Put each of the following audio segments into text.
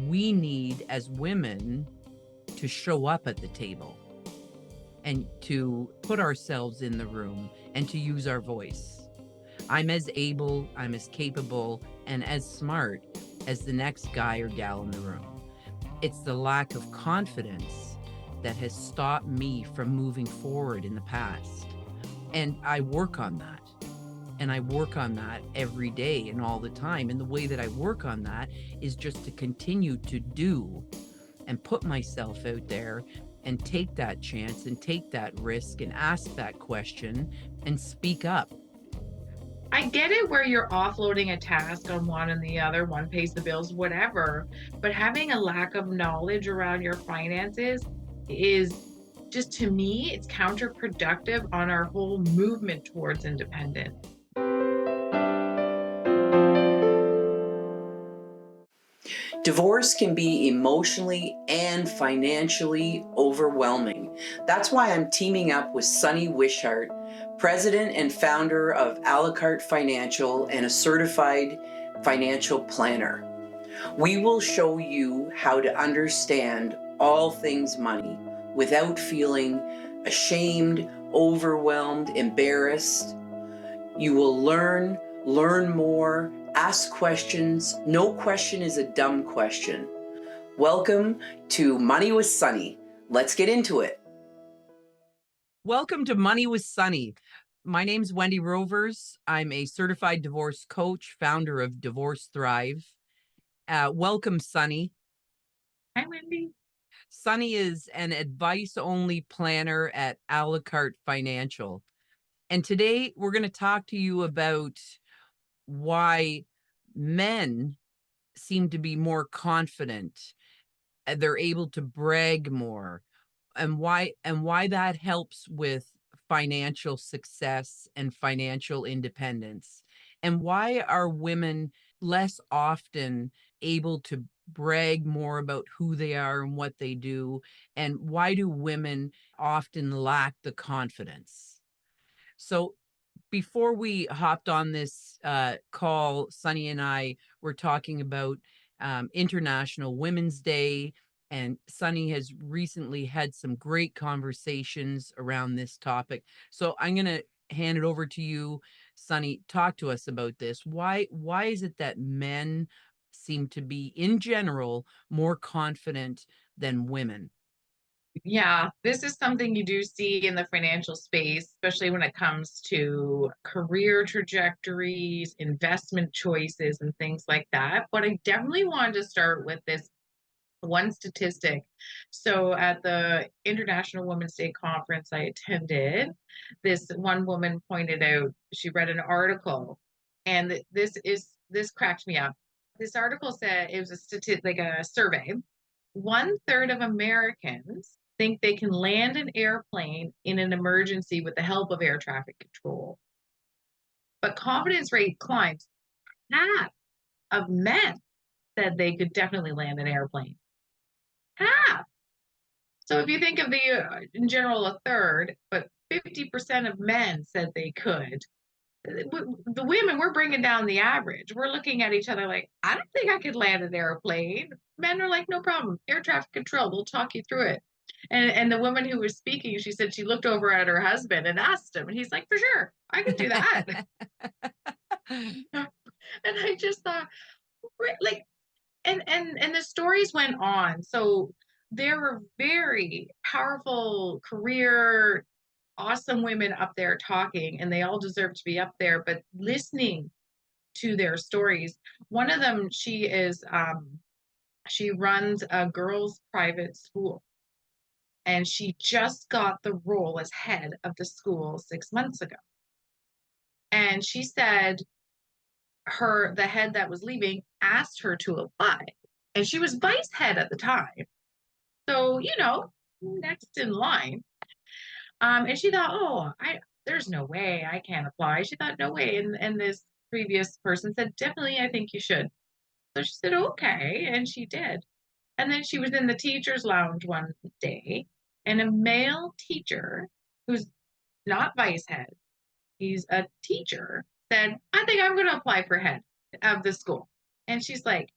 we need as women to show up at the table and to put ourselves in the room and to use our voice. I'm as able, I'm as capable, and as smart as the next guy or gal in the room. It's the lack of confidence that has stopped me from moving forward in the past. And I work on that. And I work on that every day and all the time. And the way that I work on that is just to continue to do and put myself out there and take that chance and take that risk and ask that question and speak up. I get it where you're offloading a task on one and the other, one pays the bills, whatever. But having a lack of knowledge around your finances is just, to me, it's counterproductive on our whole movement towards independence. Divorce can be emotionally and financially overwhelming. That's why I'm teaming up with Sunny Wishart, president and founder of a la carte Financial and a certified financial planner. We will show you how to understand all things money without feeling ashamed, overwhelmed, embarrassed. You will learn more, ask questions. No question is a dumb question. Welcome to Money with Sunny. Let's get into it. Welcome to Money with Sunny. My name's Wendy Rovers. I'm a certified divorce coach, founder of Divorce Thrive. Welcome, Sunny. Hi, Wendy. Sunny is an advice-only planner at a la carte Financial. And today we're going to talk to you about why men seem to be more confident. They're able to brag more, and why that helps with financial success and financial independence, and why are women less often able to brag more about who they are and what they do, and why do women often lack the confidence. So before we hopped on this call, Sunny and I were talking about International Women's Day, and Sunny has recently had some great conversations around this topic. So I'm going to hand it over to you, Sunny. Talk to us about this. Why is it that men seem to be, in general, more confident than women? Yeah, this is something you do see in the financial space, especially when it comes to career trajectories, investment choices, and things like that. But I definitely wanted to start with this one statistic. So at the International Women's Day conference I attended, this one woman pointed out, she read an article, and this cracked me up. This article said, it was like a survey. 1/3 of Americans think they can land an airplane in an emergency with the help of air traffic control. But confidence rate climbs. Half of men said they could definitely land an airplane. Half. So if you think of in general, a third, but 50% of men said they could. The women, we're bringing down the average. We're looking at each other like, I don't think I could land an airplane. Men are like, no problem. Air traffic control, we'll talk you through it. And the woman who was speaking, she said she looked over at her husband and asked him, and he's like, for sure, I can do that. And I just thought, like, and the stories went on. So there were very powerful career, awesome women up there talking, and they all deserve to be up there. But listening to their stories, one of them, she runs a girls' private school, and she just got the role as head of the school 6 months ago. And she said the head that was leaving asked her to apply, and she was vice head at the time, so next in line. And she thought, oh, I there's no way I can't apply. She thought, no way. And this previous person said, definitely, I think you should. So she said, okay, and she did. And then she was in the teacher's lounge one day, and a male teacher who's not vice head, he's a teacher, said, I think I'm going to apply for head of the school. And she's like,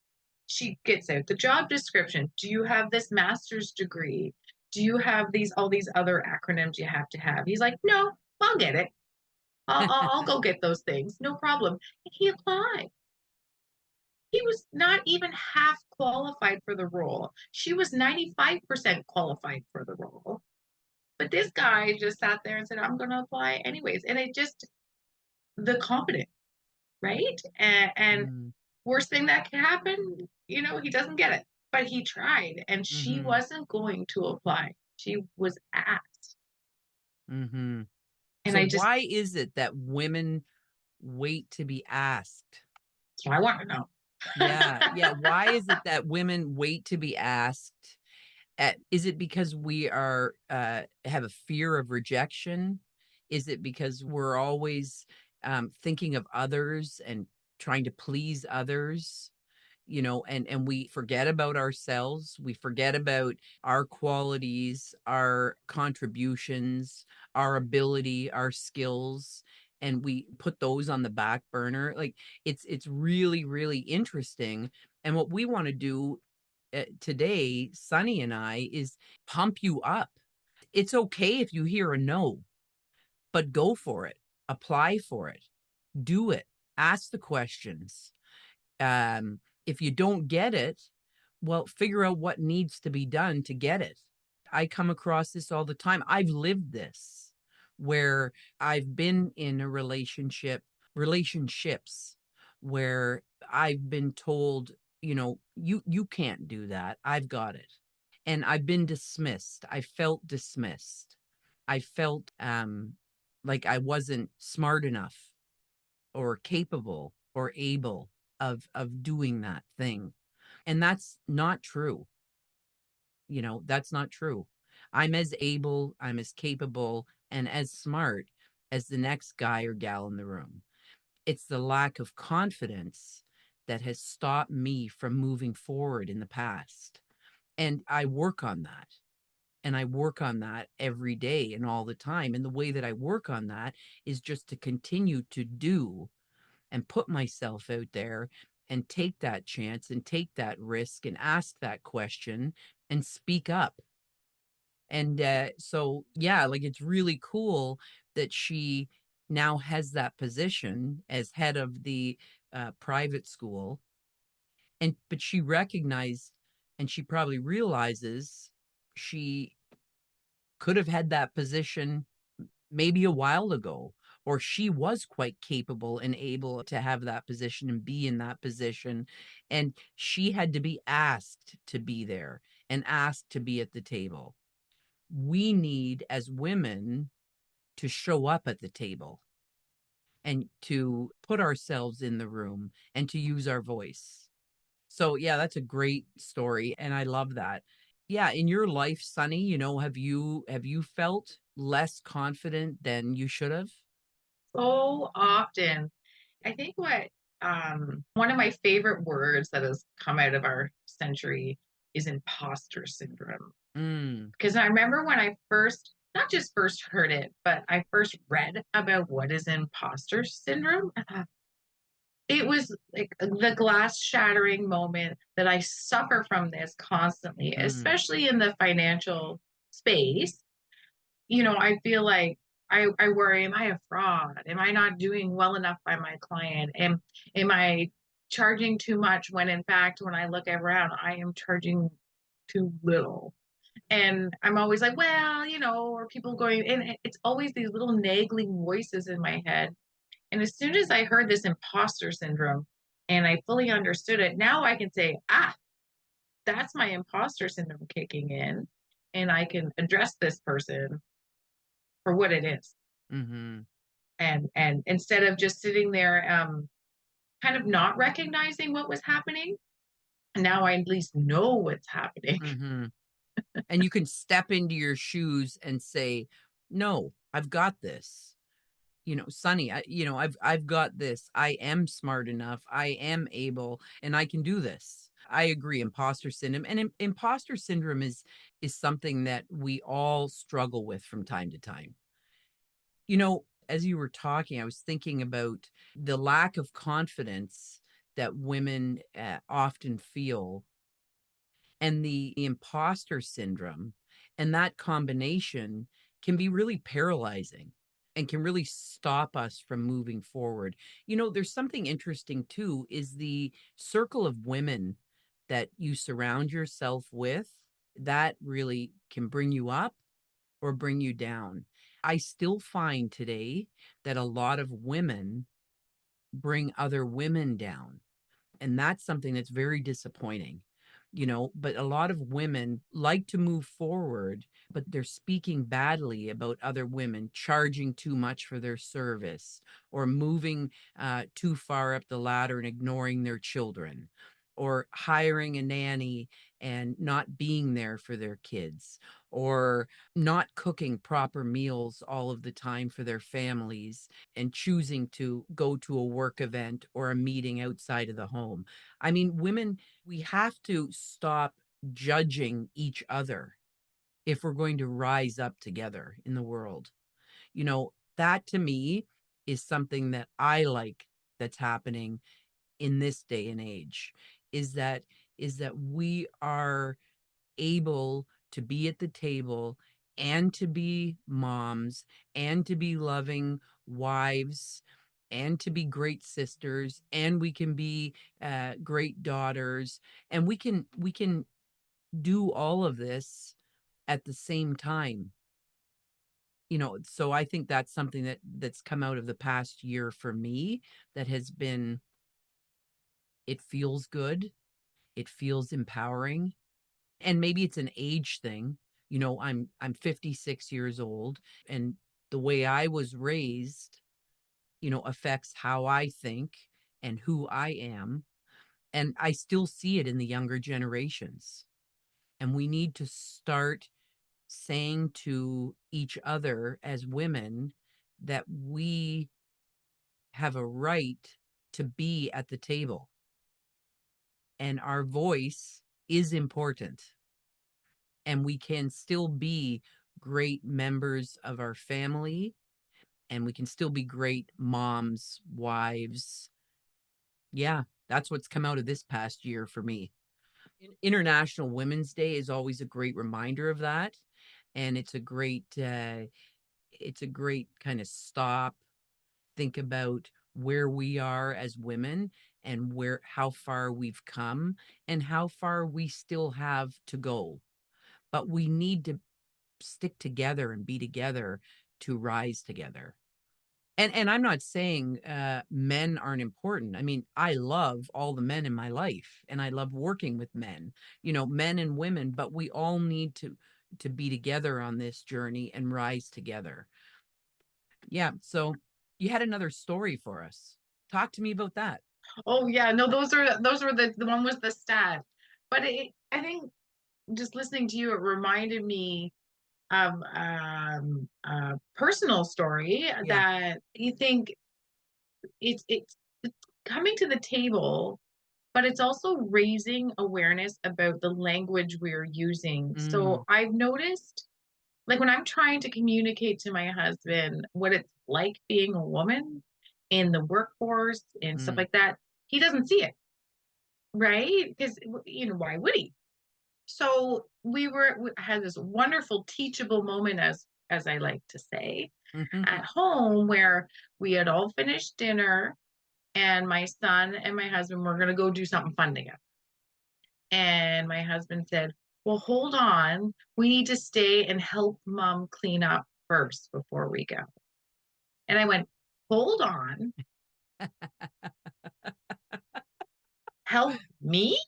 She gets out the job description. Do you have this master's degree? Do you have all these other acronyms you have to have? He's like, no, I'll get it. I'll go get those things. No problem. And he applied. He was not even half qualified for the role. She was 95% qualified for the role. But this guy just sat there and said, I'm going to apply anyways. And it just, the confidence, right? And Mm, worst thing that can happen, he doesn't get it. But he tried, and she mhm, wasn't going to apply. She was asked. mhm. And So I just, why is it that women wait to be asked? so I want to know. Yeah, yeah. Why is it that women wait to be asked? Is it because we are have a fear of rejection? Is it because we're always thinking of others and trying to please others? And we forget about ourselves. We forget about our qualities, our contributions, our ability, our skills, and we put those on the back burner. Like it's really, really interesting. And what we want to do today, Sunny and I, is pump you up. It's okay if you hear a no, but go for it. Apply for it. Do it. Ask the questions. If you don't get it, well, figure out what needs to be done to get it. I come across this all the time. I've lived this where I've been in a relationships where I've been told, you can't do that. I've got it. And I've been dismissed. I felt dismissed. I felt like I wasn't smart enough or capable or able of doing that thing. And that's not true. That's not true. I'm as able, I'm as capable, and as smart as the next guy or gal in the room. It's the lack of confidence that has stopped me from moving forward in the past. And I work on that. And I work on that every day and all the time. And the way that I work on that is just to continue to do and put myself out there and take that chance and take that risk and ask that question and speak up. And so, yeah, like it's really cool that she now has that position as head of the private school. But she recognized and she probably realizes she could have had that position maybe a while ago, or she was quite capable and able to have that position and be in that position. And she had to be asked to be there and asked to be at the table. We need, as women, to show up at the table and to put ourselves in the room and to use our voice. So, yeah, that's a great story. And I love that. Yeah, in your life, Sunny, have you felt less confident than you should have? So often. I think one of my favorite words that has come out of our century is imposter syndrome. Mm, Because I remember when I first, not just first heard it, but I first read about what is imposter syndrome. I thought, it was like the glass shattering moment that I suffer from this constantly, mm, especially in the financial space. I feel like I worry, am I a fraud? Am I not doing well enough by my client? Am I charging too much when in fact, when I look around, I am charging too little? And I'm always like, well, or people going, and it's always these little nagging voices in my head. And as soon as I heard this imposter syndrome and I fully understood it, now I can say, that's my imposter syndrome kicking in. And I can address this person for what it is. mm-hmm, And instead of just sitting there kind of not recognizing what was happening, now I at least know what's happening. mm-hmm. And you can step into your shoes and say, "No, I've got this." Sunny, I've got this. I am smart enough. I am able, and I can do this. I agree. Imposter syndrome and imposter syndrome is something that we all struggle with from time to time. As you were talking, I was thinking about the lack of confidence that women often feel, and the imposter syndrome, and that combination can be really paralyzing and can really stop us from moving forward. There's something interesting too, is the circle of women that you surround yourself with, that really can bring you up or bring you down. I still find today that a lot of women bring other women down, and that's something that's very disappointing. But a lot of women like to move forward, but they're speaking badly about other women, charging too much for their service, or moving too far up the ladder and ignoring their children, or hiring a nanny and not being there for their kids, or not cooking proper meals all of the time for their families, and choosing to go to a work event or a meeting outside of the home. I mean, women, we have to stop judging each other if we're going to rise up together in the world. That to me is something that I like, that's happening in this day and age, is that we are able to be at the table and to be moms and to be loving wives and to be great sisters, and we can be great daughters, and we can do all of this at the same time. So I think that's something that's come out of the past year for me, that has been, it feels good, it feels empowering. And maybe it's an age thing. I'm 56 years old, and the way I was raised, affects how I think and who I am. And I still see it in the younger generations. And we need to start saying to each other as women that we have a right to be at the table, and our voice is important, and we can still be great members of our family, and we can still be great moms, wives. Yeah, that's what's come out of this past year for me. International Women's Day is always a great reminder of that, and it's a great kind of stop, think about where we are as women, and how far we've come and how far we still have to go. But we need to stick together and be together to rise together. And I'm not saying men aren't important. I mean, I love all the men in my life, and I love working with men, men and women, but we all need to be together on this journey and rise together. Yeah. So you had another story for us. Talk to me about that. Oh yeah, no, those were the one was the stat. But I think just listening to you, it reminded me of a personal story Yeah. that you think it's coming to the table, but it's also raising awareness about the language we're using. Mm, So I've noticed, like when I'm trying to communicate to my husband what it's like being a woman in the workforce and stuff mm, like that, he doesn't see it, right? Because why would he? So we had this wonderful teachable moment, as I like to say, mhm. at home, where we had all finished dinner and my son and my husband were going to go do something fun together. And my husband said, well, hold on, we need to stay and help mom clean up first before we go. And I went, hold on, help me?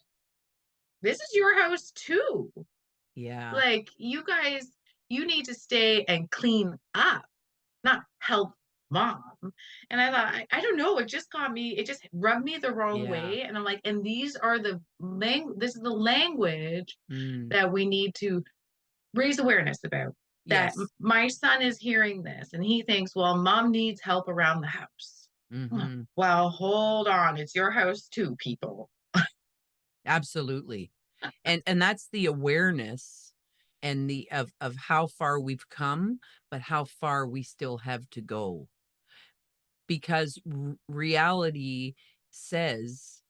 This is your house too. Yeah. Like, you guys, you need to stay and clean up, not help mom. And I thought, I don't know, it just got me, it just rubbed me the wrong Yeah. way. And I'm like, and this is the language Mm. that we need to raise awareness about. That Yes. my son is hearing this and he thinks, well, mom needs help around the house. Hmm. Well, hold on, it's your house too, people. Absolutely. And that's the awareness, and the of how far we've come, but how far we still have to go. Because reality says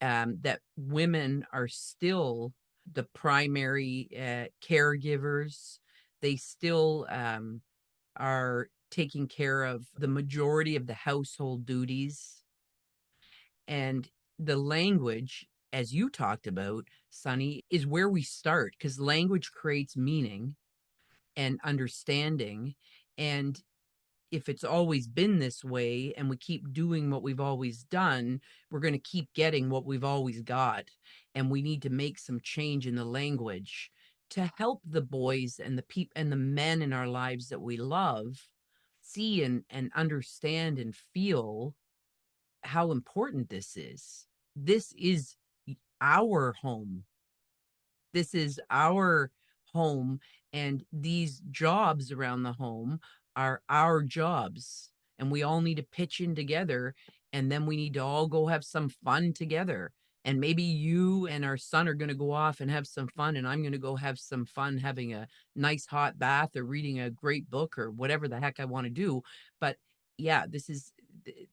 that women are still the primary caregivers. They still are taking care of the majority of the household duties. And the language, as you talked about, Sunny, is where we start because language creates meaning and understanding. And if it's always been this way and we keep doing what we've always done, we're going to keep getting what we've always got. And we need to make some change in the language to help the boys and the people and the men in our lives that we love see and understand and feel how important this is. This is our home. This is our home, and these jobs around the home are our jobs, and we all need to pitch in together, and then we need to all go have some fun together. And maybe you and our son are going to go off and have some fun, and I'm going to go have some fun having a nice hot bath or reading a great book or whatever the heck I want to do. But yeah,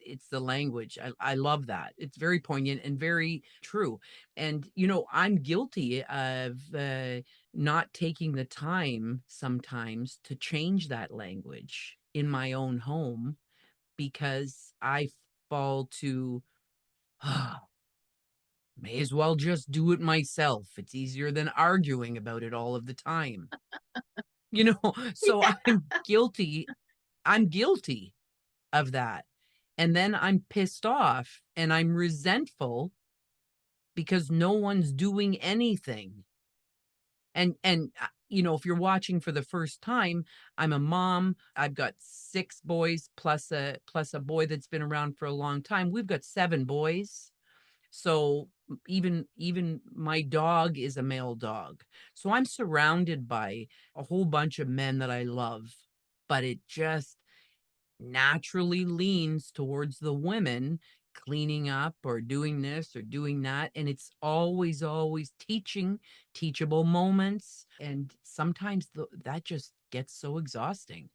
it's the language. I love that. It's very poignant and very true. And, I'm guilty of not taking the time sometimes to change that language in my own home because I fall to, "Ah, may as well just do it myself. It's easier than arguing about it all of the time." You know, so I'm guilty. I'm guilty of that. And then I'm pissed off and I'm resentful because no one's doing anything. And if you're watching for the first time, I'm a mom. I've got 6 boys plus a boy that's been around for a long time. We've got 7 boys. So even my dog is a male dog. So I'm surrounded by a whole bunch of men that I love, but it just naturally leans towards the women cleaning up or doing this or doing that. And it's always teachable moments. And sometimes that just gets so exhausting.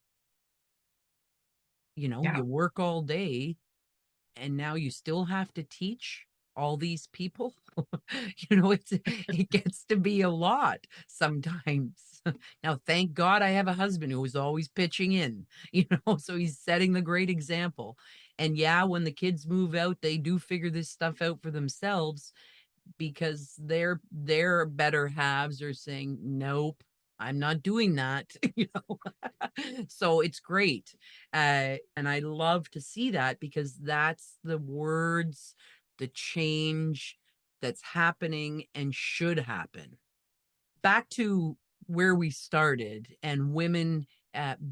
Yeah. You work all day and now you still have to teach all these people. It gets to be a lot sometimes. Now, thank God I have a husband who is always pitching in, so he's setting the great example. And yeah, when the kids move out, they do figure this stuff out for themselves because their better halves are saying, nope, I'm not doing that. So it's great. And I love to see that because that's the words, the change that's happening and should happen. Back to where we started and women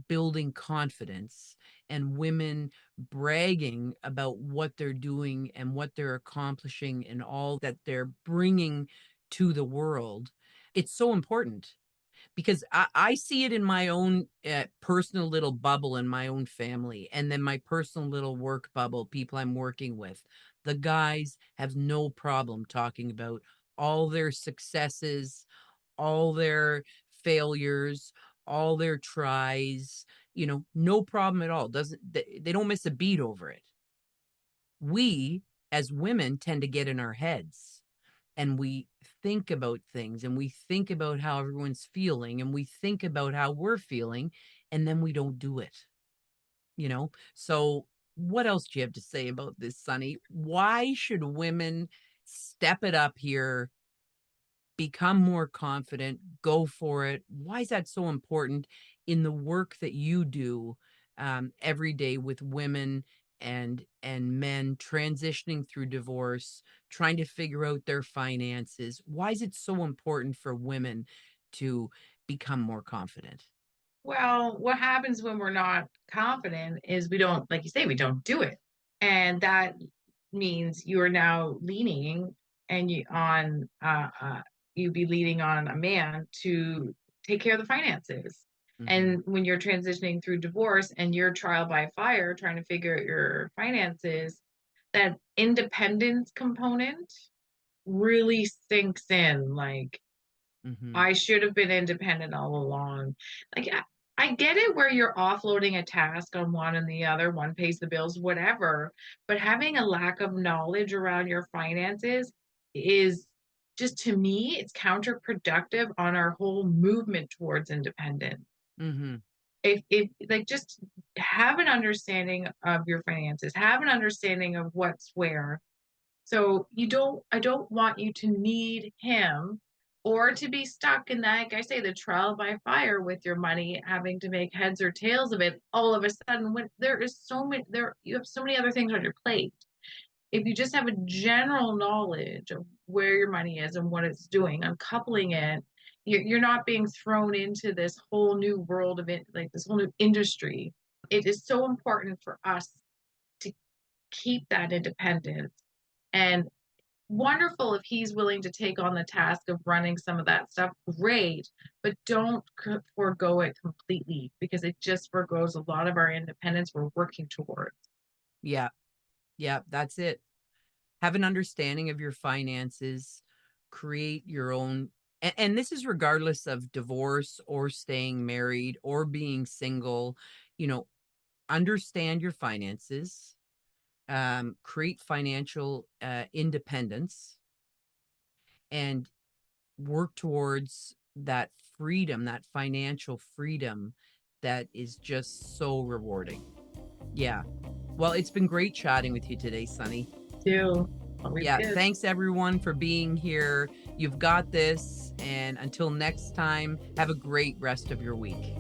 building confidence and women bragging about what they're doing and what they're accomplishing and all that they're bringing to the world. It's so important because I see it in my own personal little bubble in my own family, and then my personal little work bubble, people I'm working with. The guys have no problem talking about all their successes, all their failures, all their tries, no problem at all. They don't miss a beat over it. We as women tend to get in our heads and we think about things and we think about how everyone's feeling and we think about how we're feeling and then we don't do it. So what else do you have to say about this, Sunny? Why should women step it up here, become more confident, go for it? Why is that so important in the work that you do every day with women and men transitioning through divorce, trying to figure out their finances? Why is it so important for women to become more confident? Well, what happens when we're not confident is we don't, like you say, we don't do it. And that means you are now leaning and you be leaning on a man to take care of the finances. Hmm. And when you're transitioning through divorce and you're trial by fire trying to figure out your finances, that independence component really sinks in. Like, Hmm. I should have been independent all along. Like, I get it where you're offloading a task on one and the other, one pays the bills, whatever. But having a lack of knowledge around your finances is just, to me, it's counterproductive on our whole movement towards independence. Mm-hmm. If like, just have an understanding of your finances, have an understanding of what's where. So I don't want you to need him or to be stuck in that, like I say, the trial by fire with your money, having to make heads or tails of it all of a sudden when you have so many other things on your plate. If you just have a general knowledge of where your money is and what it's doing, uncoupling it, you're not being thrown into this whole new world of it, like this whole new industry. It is so important for us to keep that independence. And wonderful if he's willing to take on the task of running some of that stuff, great, but don't forego it completely, because it just forgoes a lot of our independence we're working towards. Yeah. Yeah. That's it. Have an understanding of your finances, create your own. And this is regardless of divorce or staying married or being single, you know, understand your finances, create financial independence, and work towards that freedom, that financial freedom that is just so rewarding. Yeah. Well, it's been great chatting with you today, Sunny. Too. Always Yeah. good. Thanks everyone for being here. You've got this. And until next time, have a great rest of your week.